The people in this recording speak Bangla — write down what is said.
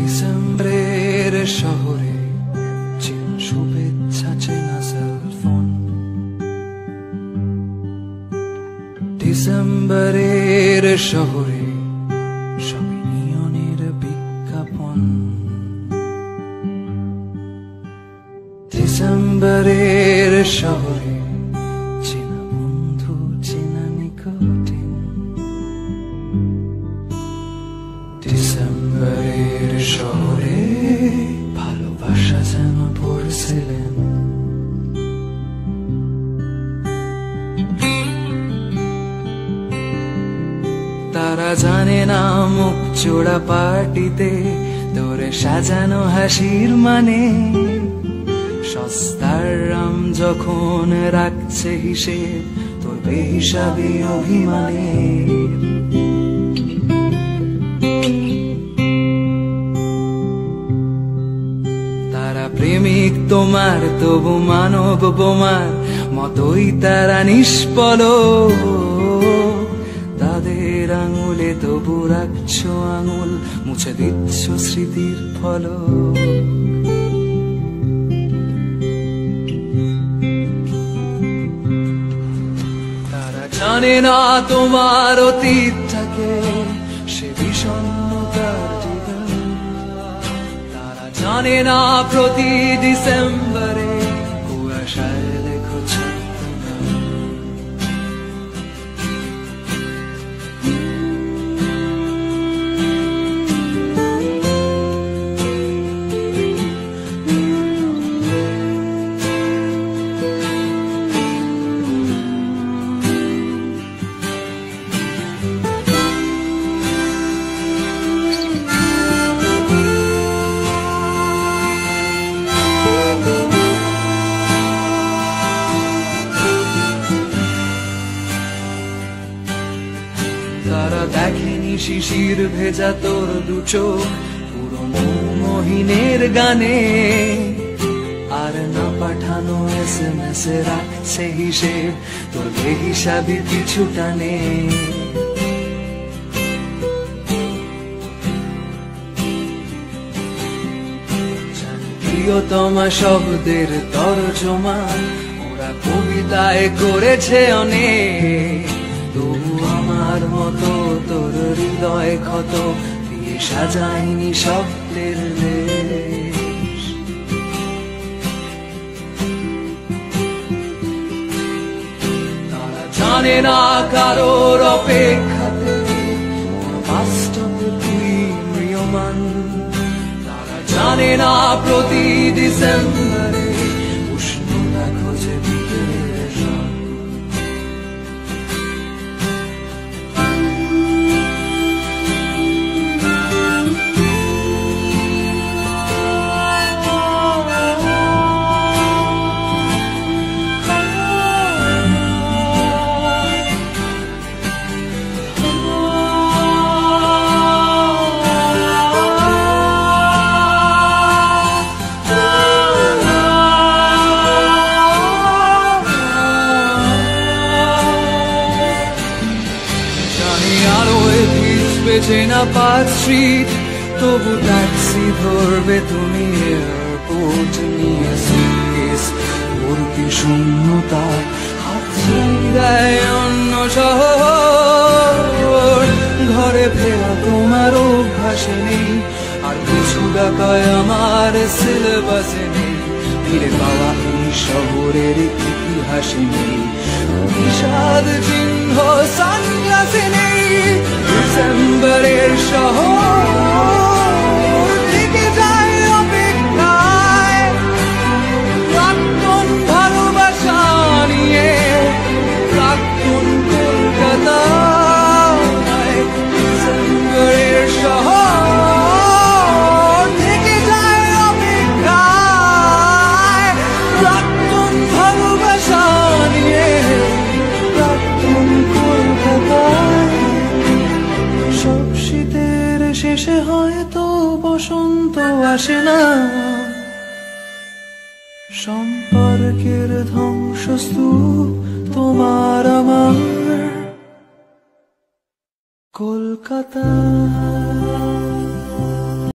ডিসেম্বরের শহরে চেনা শুভেচ্ছা, চেনা সেলফোন। ডিসেম্বরের শহরে সবই নিয়নের বিজ্ঞাপন। ডিসেম্বরের শহরে চেনা বন্ধু, চেনা নিকটিন। ডিসেম্বরের শহরে ভালোবাসা যেন পড়ছিলেন। তারা জানে না মুখ চোড়া পার্টিতে তোরে সাজানো হাসির মানে। সস্তার রাম যখন রাখছে হিসেব তোর বেহিসাবি অভিমানে। তারা প্রেমিক তোমার, তবু মানব বোমার মতোই তারা নিষ্পলক। তাদের আঙুলে তবু রাখছো আঙুল, মুছে দিচ্ছ স্মৃতির ফলক। তারা জানে না তোমার অতীতটাকে, সে বিষণ্ণতার জীবন। তারা জানে না প্রতি ডিসেম্বরে কুয়াশায় লেখো ছদ্মনাম। তারা দেখেনি শিশির ভেজা তোর দু চোখ পুরনো মহিনের গানে। আর না পাঠানো SMS এ রাখছে হিসেব তোর বেহিসাবি পিছু টানে। প্রিয়তমা শব্দের তর্জমা ওরা কবিতায় করেছে অনেক। তবু আমার মতো তোর হৃদয় ক্ষত দিয়ে সাজায়নি শব্দের দেশ। তারা জানে না কারোর অপেক্ষাতে বাস্তবে তুই ম্রিয়মান। তারা জানে না প্রতি ডিসেম্বরে উষ্ণতা খোঁজে বিকেলের রাত। চেনা পার্ক স্ট্রিট, তবু ট্যাক্সি ধরবে তুমি এয়ারপোর্ট নিয়ে। সুটকেস ভর্তি শূন্যতা, হাত ছুঁয়ে দেয় অন্য শহর। ঘরে ফেরা তোমার অভ্যাসে নেই, আর কিছু ডাকায় আমার সিলেবাসে নেই। ফিরে পাওয়া এই শহরের ইতিহাসে নেই, বিষাদ চিহ্ন সানগ্লাসে নেই। ডিসেম্বরের শহর থেকে যায় অপেক্ষায়, প্রাক্তন ভালোবাসা নিয়ে প্রাক্তন কলকাতায়। ডিসেম্বরের শহর থেকে যায় অপেক্ষায়, প্রাক্তন ভালোবাসা নিয়ে প্রাক্তন কলকাতায়। সব শীতের শেষে হয়তো বসন্ত আসে না, সম্পর্কের ধ্বংসস্তূপ তোমার আমার কলকাতা।